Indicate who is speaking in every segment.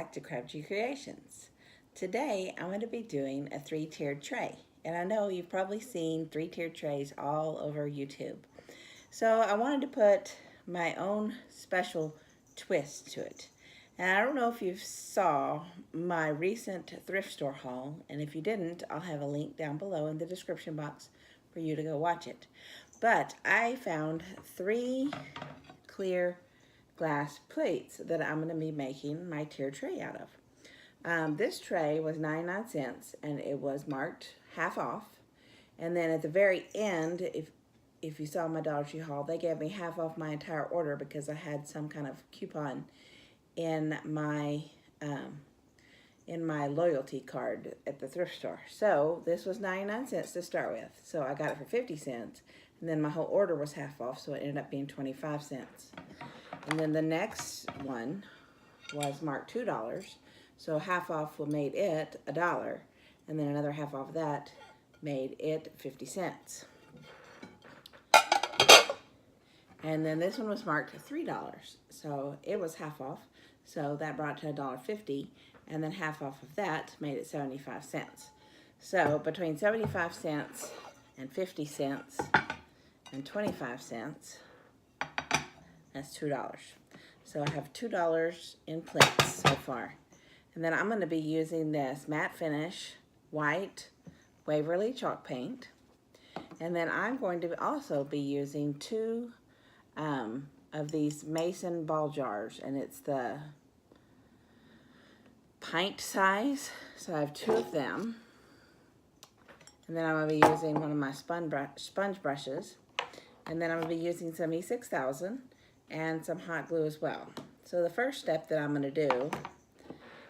Speaker 1: back to Crafty Creations. Today I'm going to be doing a 3-tiered tray, and I know you've probably seen 3-tiered trays all over YouTube. So I wanted to put my own special twist to it. And I don't know if you saw my recent thrift store haul, and if you didn't, I'll have a link down below in the description box for you to go watch it. But I found 3 clear glass plates that I'm going to be making my tier tray out of. This tray was 99 cents and it was marked half off. And then at the very end, if you saw my Dollar Tree haul, they gave me half off my entire order because I had some kind of coupon in my loyalty card at the thrift store. So this was 99 cents to start with. So I got it for 50 cents. And then my whole order was half off, so it ended up being 25 cents. And then the next one was marked $2. So half off made it $1. And then another half off of that made it 50 cents. And then this one was marked $3. So it was half off. So that brought it to $1.50. And then half off of that made it 75 cents. So between 75 cents and 50 cents and 25 cents, that's $2. So I have $2 in plates so far. And then I'm going to be using this matte finish white Waverly chalk paint. And then I'm going to also be using 2 of these mason ball jars. And it's the pint size. So I have 2 of them. And then I'm going to be using one of my sponge brushes. And then I'm going to be using some E6000 and some hot glue as well. So the first step that I'm going to do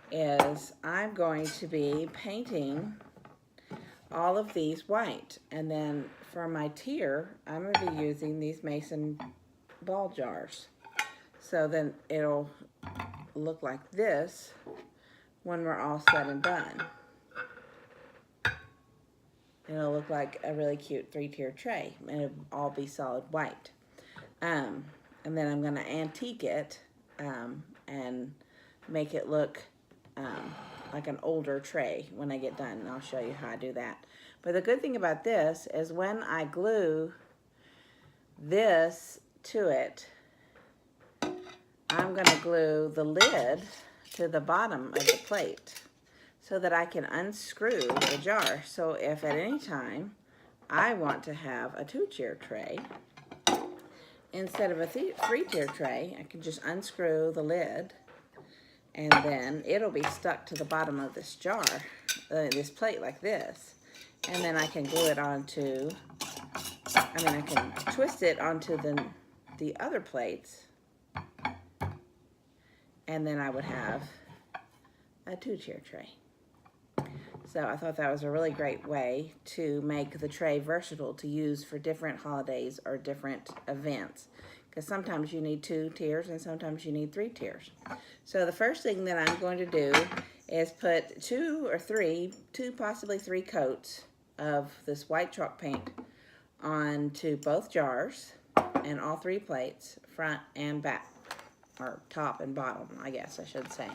Speaker 1: is I'm going to be painting all of these white. And then for my tier, I'm going to be using these mason ball jars. So then it'll look like this when we're all said and done. It'll look like a really cute 3-tier tray, and it'll all be solid white. And then I'm going to antique it and make it look like an older tray when I get done, and I'll show you how I do that. But the good thing about this is when I glue this to it, I'm going to glue the lid to the bottom of the plate so that I can unscrew the jar. So if at any time I want to have a 2-tier tray instead of a 3-tier tray, I can just unscrew the lid and then it'll be stuck to the bottom of this jar, this plate like this. And then I can glue it onto, I can twist it onto the other plates, and then I would have a 2-tier tray. So I thought that was a really great way to make the tray versatile to use for different holidays or different events. Because sometimes you need 2 tiers and sometimes you need 3 tiers. So the first thing that I'm going to do is put 2 possibly 3 coats of this white chalk paint onto both jars and all 3 plates, front and back, or top and bottom, I guess I should say.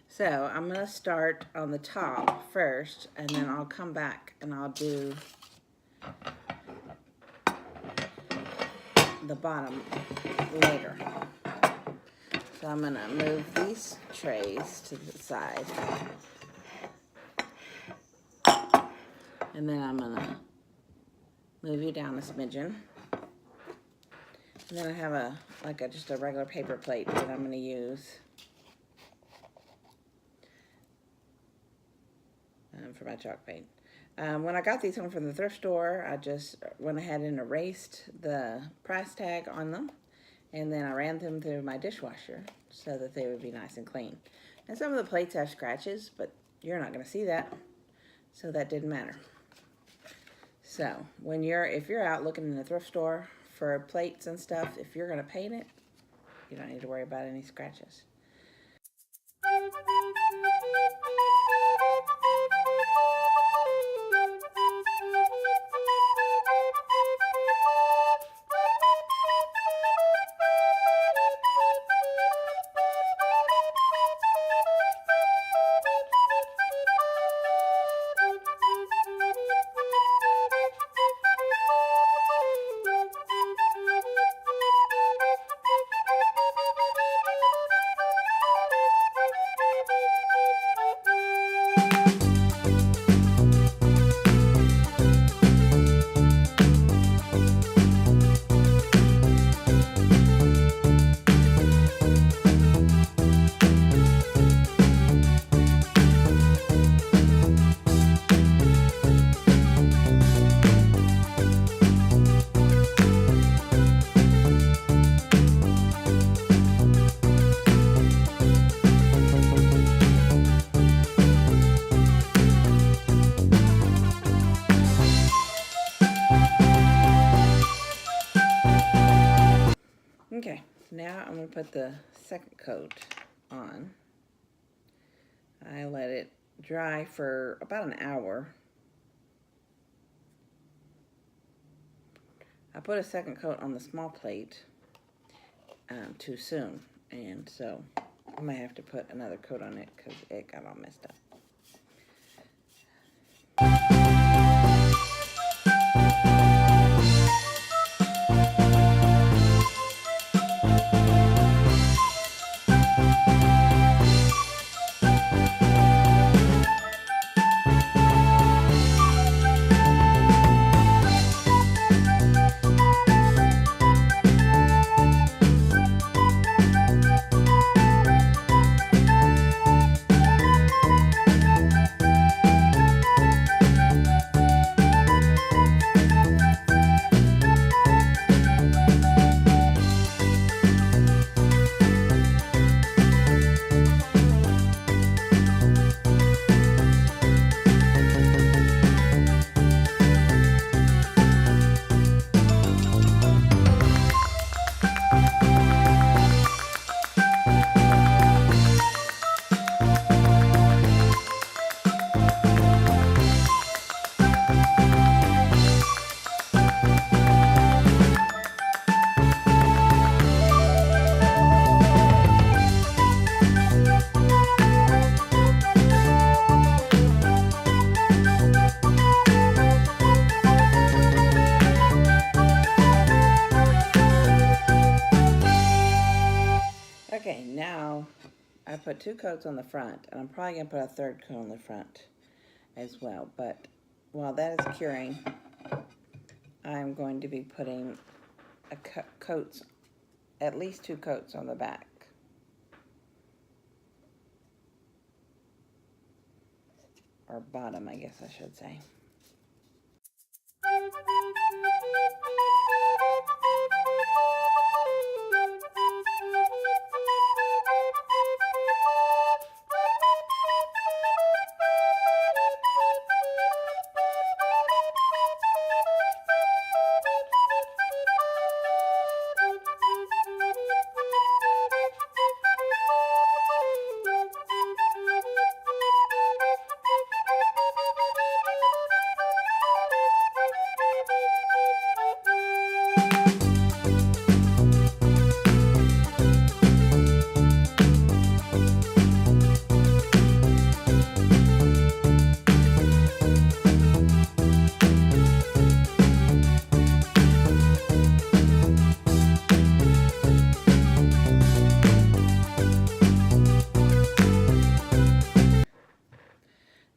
Speaker 1: So I'm going to start on the top first, and then I'll come back and I'll do the bottom later. So I'm going to move these trays to the side. And then I'm going to move you down a smidgen. And then I have just a regular paper plate that I'm going to use for my chalk paint. When I got these home from the thrift store, I just went ahead and erased the price tag on them, and then I ran them through my dishwasher so that they would be nice and clean. And some of the plates have scratches, but you're not going to see that, so that didn't matter. So if you're out looking in the thrift store for plates and stuff, if you're going to paint it, you don't need to worry about any scratches. Okay, now I'm going to put the second coat on. I let it dry for about an hour. I put a second coat on the small plate too soon, and so I might have to put another coat on it because it got all messed up. Okay, now I put 2 coats on the front, and I'm probably going to put a third coat on the front as well. But while that is curing, I'm going to be putting coats, at least 2 coats on the back. Or bottom, I guess I should say.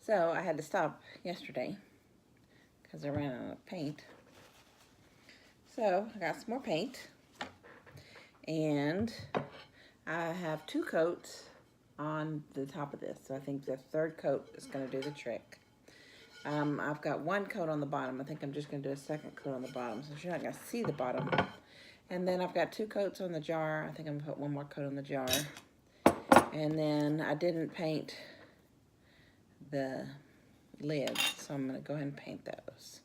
Speaker 1: So I had to stop yesterday because I ran out of paint. So I got some more paint, and I have 2 coats on the top of this. So I think the third coat is going to do the trick. I've got 1 coat on the bottom. I think I'm just going to do a second coat on the bottom, so you're not going to see the bottom. And then I've got 2 coats on the jar. I think I'm going to put 1 more coat on the jar. And then I didn't paint the lids, so I'm going to go ahead and paint those.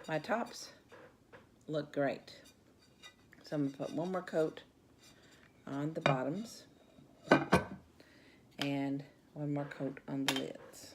Speaker 1: My tops look great. So I'm going to put 1 more coat on the bottoms and one more coat on the lids.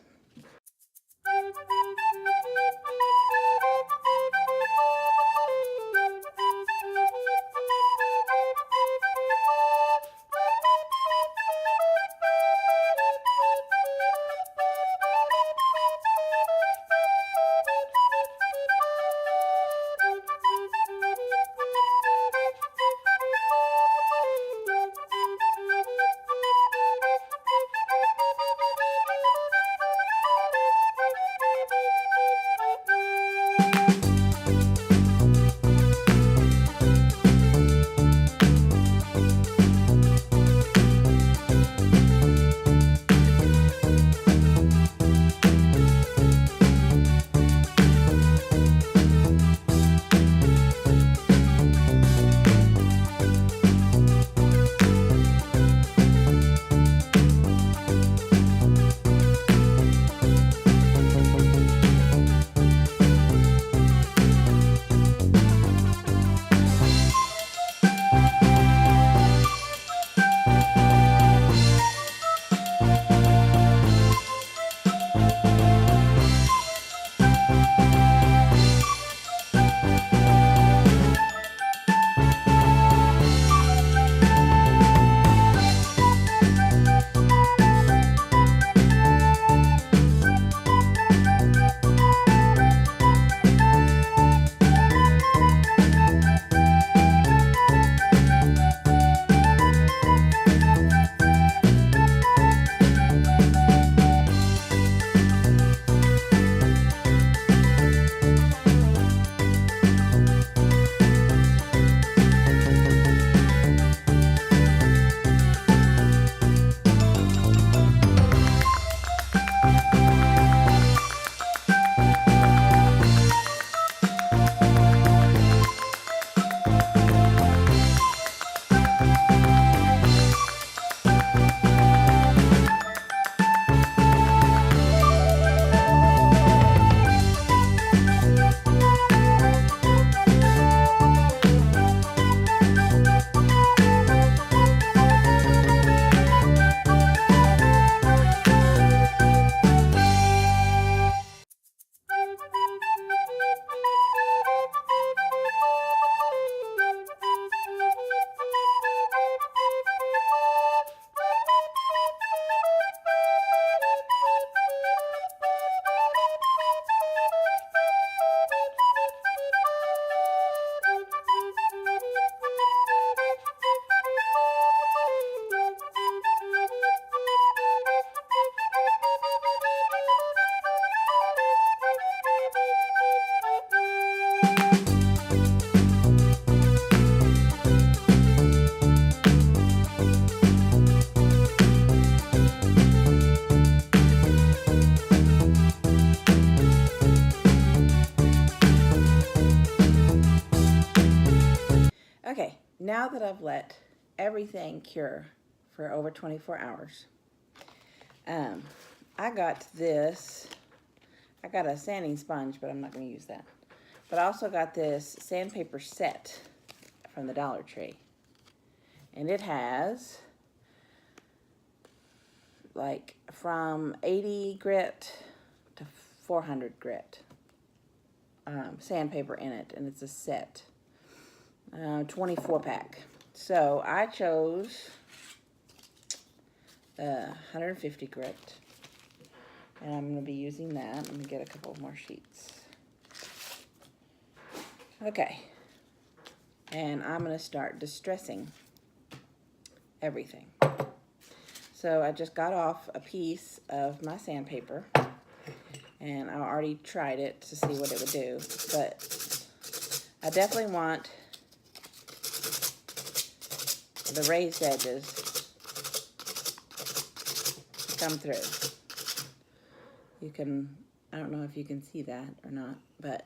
Speaker 1: Okay, now that I've let everything cure for over 24 hours, I got this. I got a sanding sponge, but I'm not going to use that. But I also got this sandpaper set from the Dollar Tree. And it has like from 80 grit to 400 grit sandpaper in it, and it's a set. 24 pack. So I chose 150 grit, and I'm going to be using that. Let me get a couple more sheets. Okay, and I'm going to start distressing everything. So I just got off a piece of my sandpaper, and I already tried it to see what it would do, but I definitely want the raised edges to come through. You can, I don't know if you can see that or not, but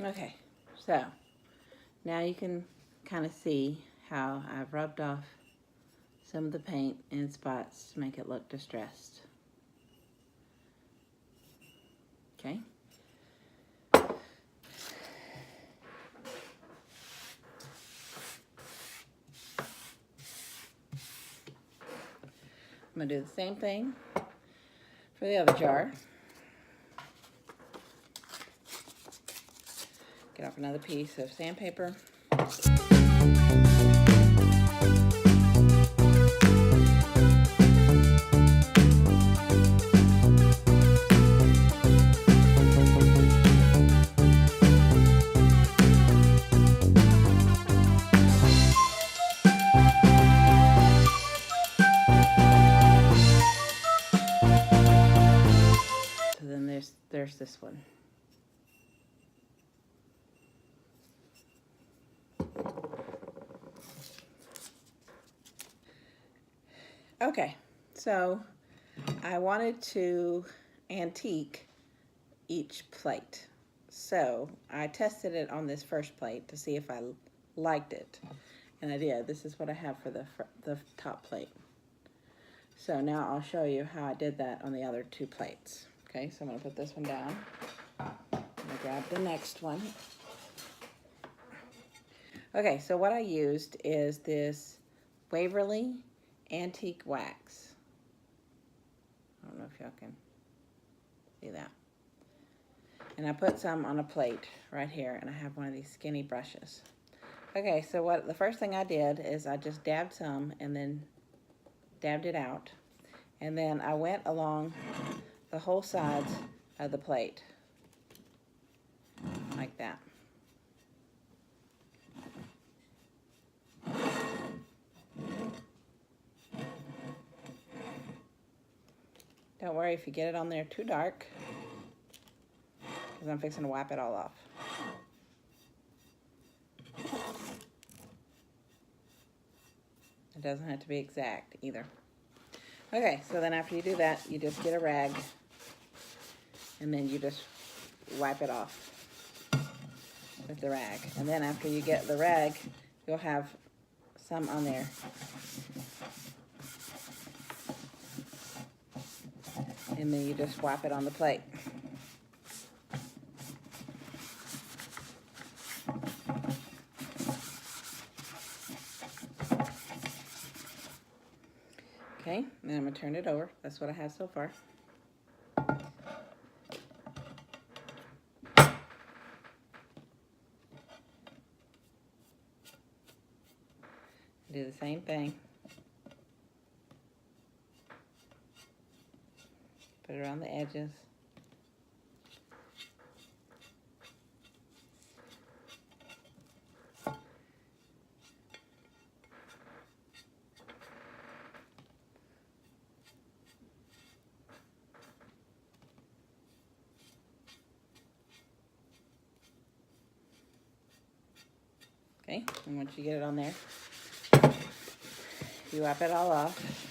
Speaker 1: Okay, so now you can kind of see how I've rubbed off some of the paint in spots to make it look distressed. Okay. I'm going to do the same thing for the other jar. Get off another piece of sandpaper. So then there's this one. Okay, so I wanted to antique each plate. So I tested it on this first plate to see if I liked it. And I did. This is what I have for the top plate. So now I'll show you how I did that on the other two plates. Okay, so I'm going to put this one down. I'm going to grab the next one. Okay, so what I used is this Waverly Antique Wax. I don't know if y'all can see that. And I put some on a plate right here, and I have one of these skinny brushes. Okay, so the first thing I did is I just dabbed some and then dabbed it out. And then I went along the whole sides of the plate, like that. Don't worry if you get it on there too dark, because I'm fixing to wipe it all off. It doesn't have to be exact either. Okay, so then after you do that, you just get a rag, and then you just wipe it off with the rag. And then after you get the rag, you'll have some on there. And then you just wipe it on the plate. Okay, then I'm gonna turn it over. That's what I have so far. Do the same thing. Put it around the edges. Okay, and once you get it on there, you wipe it all off.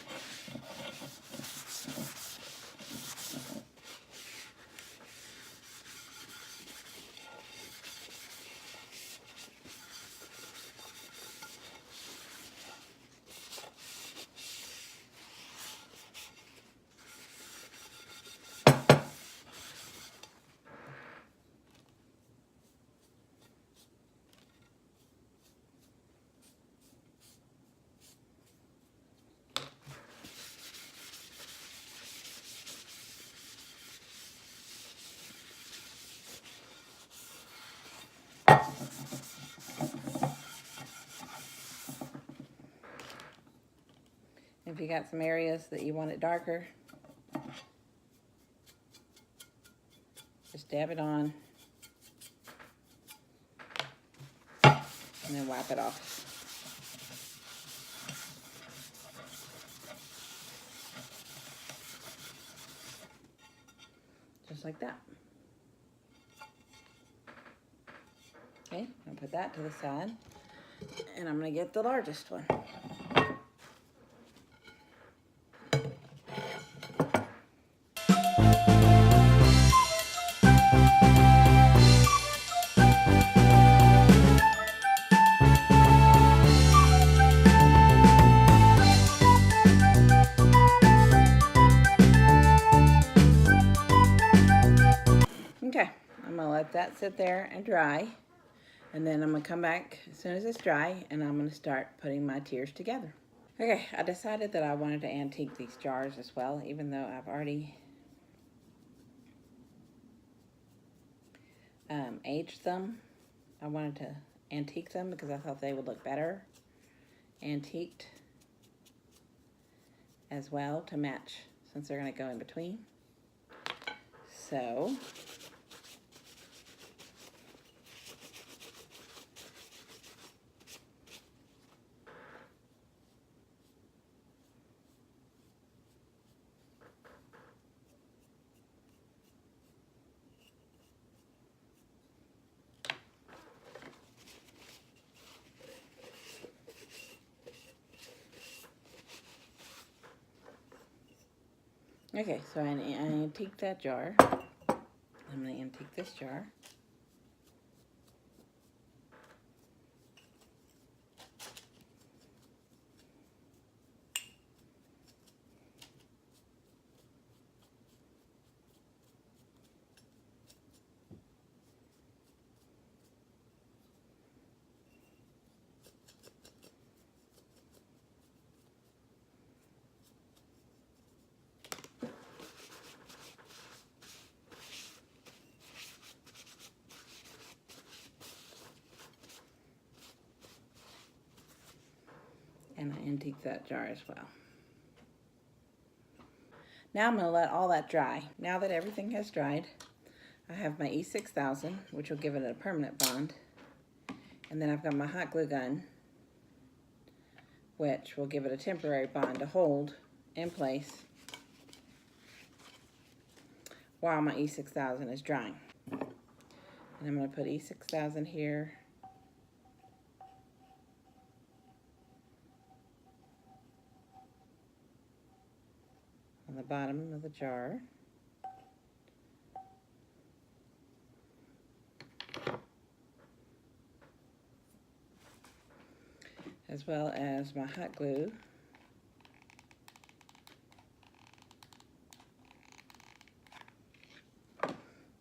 Speaker 1: If you got some areas that you want it darker, just dab it on and then wipe it off. Just like that. Okay, I'll put that to the side, and I'm gonna get the largest one. Okay, I'm gonna let that sit there and dry, and then I'm gonna come back as soon as it's dry, and I'm gonna start putting my tiers together. Okay, I decided that I wanted to antique these jars as well, even though I've already aged them. I wanted to antique them because I thought they would look better antiqued as well to match, since they're gonna go in between. So okay, so I antique that jar. I'm going to antique this jar. And I antique that jar as well. Now I'm going to let all that dry. Now that everything has dried, I have my E6000, which will give it a permanent bond. And then I've got my hot glue gun, which will give it a temporary bond to hold in place while my E6000 is drying. And I'm going to put E6000 here. On the bottom of the jar. As well as my hot glue.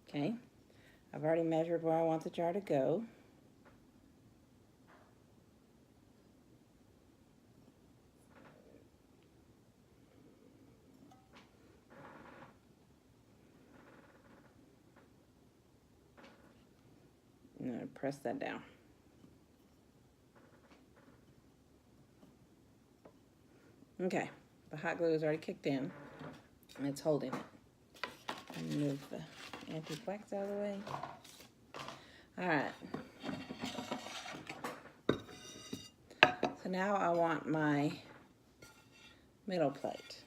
Speaker 1: Okay, I've already measured where I want the jar to go. I'm going to press that down. Okay, the hot glue is already kicked in, and it's holding it. Let me move the antique wax out of the way. All right. So now I want my middle plate.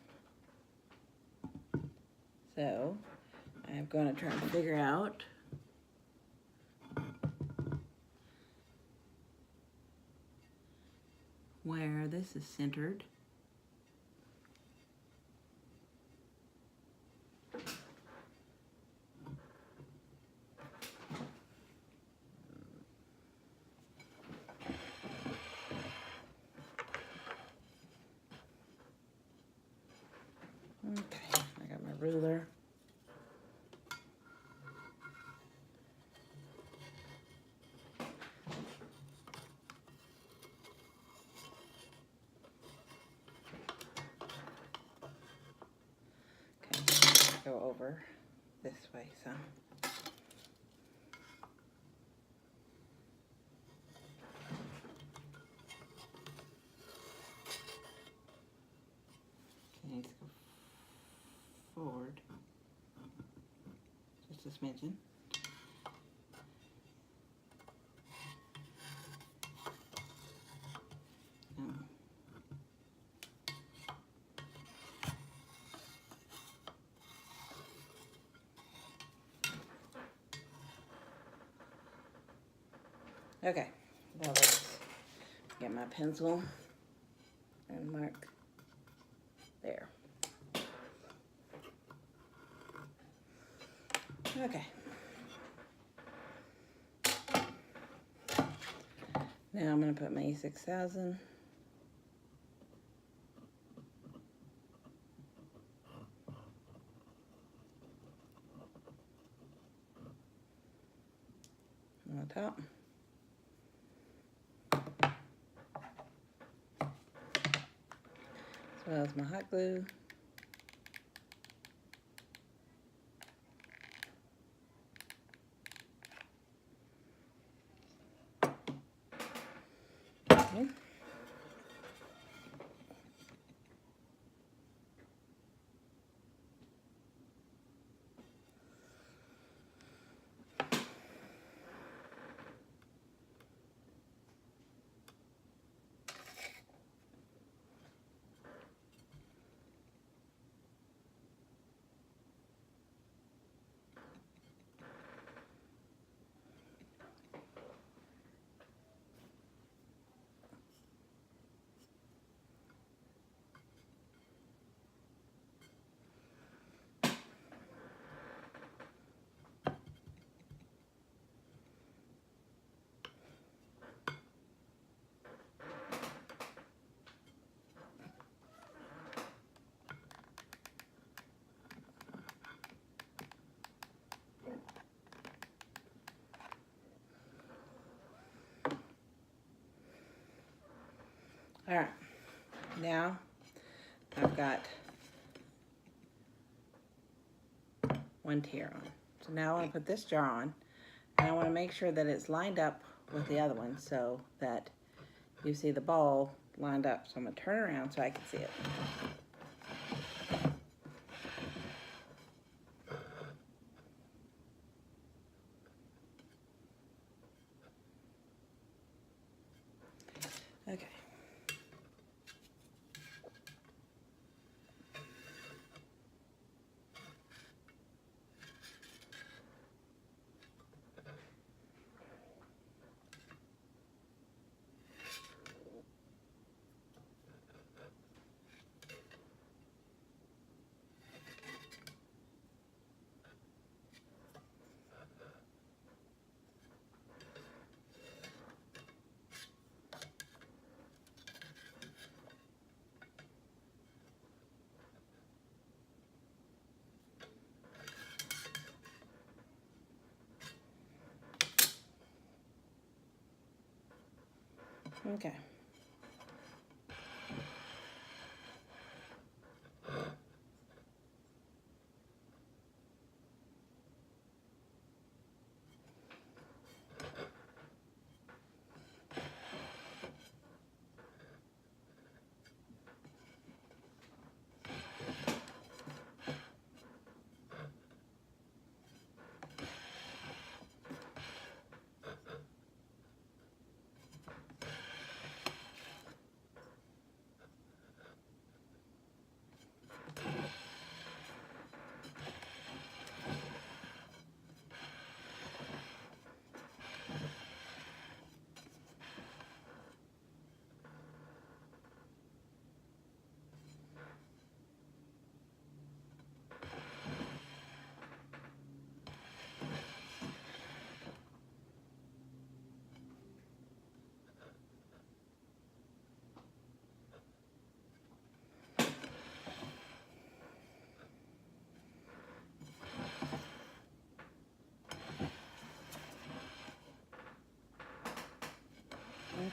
Speaker 1: So I'm going to try to figure out where this is centered. Okay, I got my ruler. Okay, go over this way some. Okay, let's go forward just a smidgen. Okay, now let's get my pencil and mark there. Okay. Now I'm going to put my E6000. On the top. As well as my hot glue. Okay. All right, now I've got one tier on. So now I want to put this jar on, and I want to make sure that it's lined up with the other one so that you see the ball lined up. So I'm going to turn around so I can see it. Okay. Okay.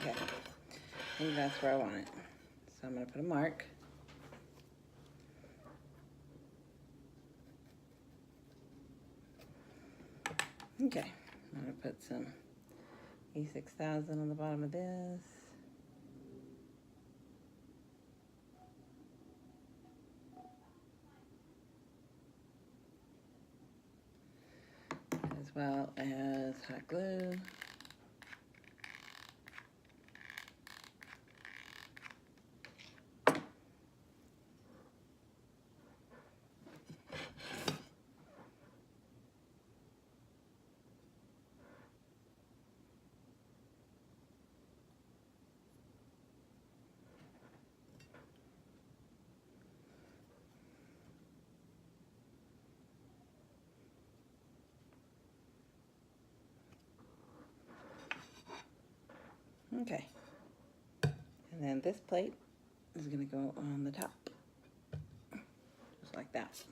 Speaker 1: Okay, I think that's where I want it. So I'm going to put a mark. Okay, I'm going to put some E6000 on the bottom of this. As well as hot glue. Okay, and then this plate is going to go on the top, just like that.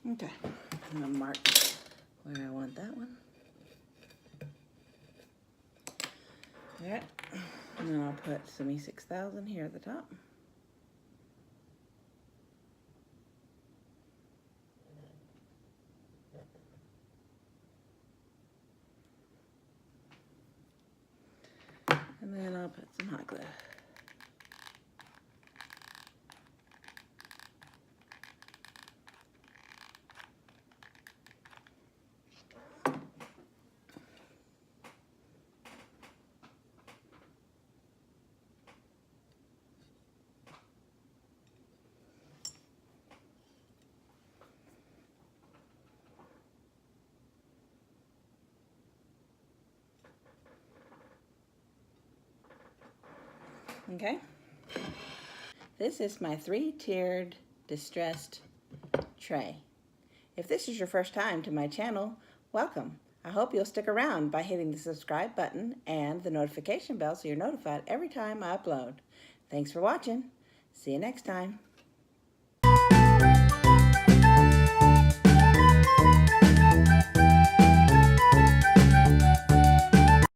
Speaker 1: Okay, I'm going to mark where I want that one. Alright, and then I'll put some E6000 here at the top. And then I'll put some hot glue. Okay, this is my 3-tiered distressed tray. If this is your first time to my channel, welcome. I hope you'll stick around by hitting the subscribe button and the notification bell so you're notified every time I upload. Thanks for watching. See you next time.